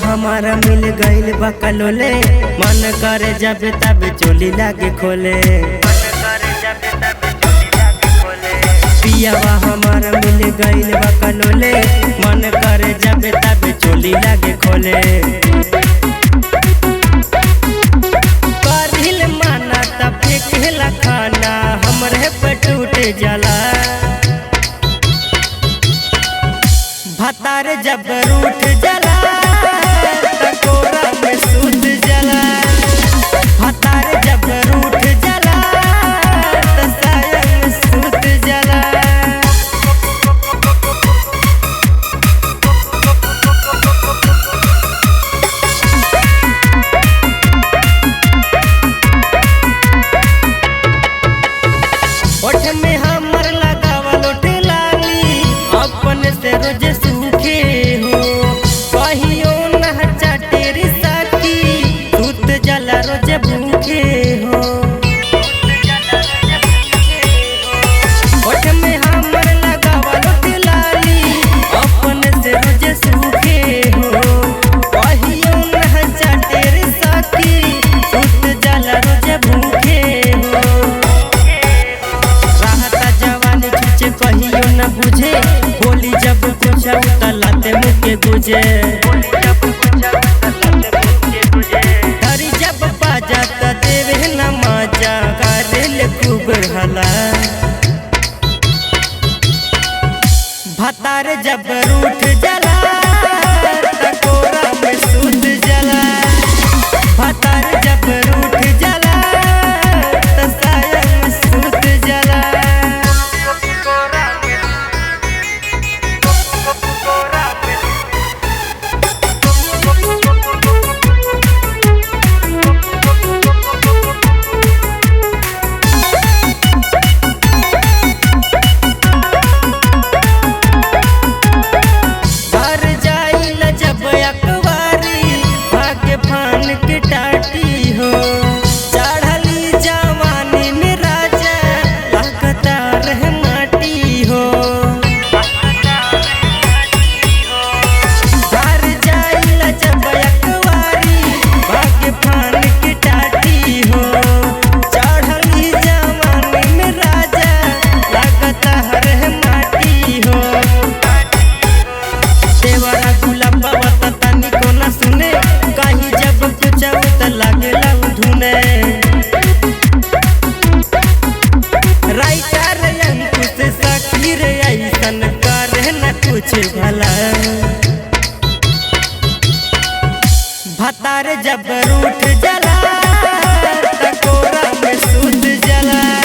हमारा मिल गईल बकलोले, मन करे जब तब चोली लागे खोले। पियावा हमारा मिल गईल बकलोले, मन करे जब तब चोली लागे खोले। करिल माना तब फेंकेला खाना, हमरे पे टूट जाला। भतार जब रूठ जाला में हमर लगावल लाली, अपने से रोज सूखे हो। कहियो न चाटेरी साकी, दूत जला रोज भूखे हो। ओठ में हमर लगावल लाली, अपने से रोज सूखे हो। कहियो न चाटेरी साकी, दूत जला रोज भूखे हो। कहियो न बुझे बोली जब कुछ लाते मुझे गुजे। धरी जब बाजा त देवे न मजा, करेल खूब हला। भतार जब रूठ जला कोरा में सूत जला। भतार जब रूठ जला साया में सूत जला। के टाटी हो चढ़ली जवानी में राजा, लगता रह माटी हो। घर जाइला जब अकवारी, भाग्य फान के टाटी हो। चढ़ली जवानी में राजा, लगता रह माटी हो। देवरा गुलाब बाबा तनी को न सुने, कहीं जब कुछ लागे धुने। राइटर अंकुश सखी रे ऐसन करे न कुछ भला। भतार जब रूठ जला कोरा में सूत जला।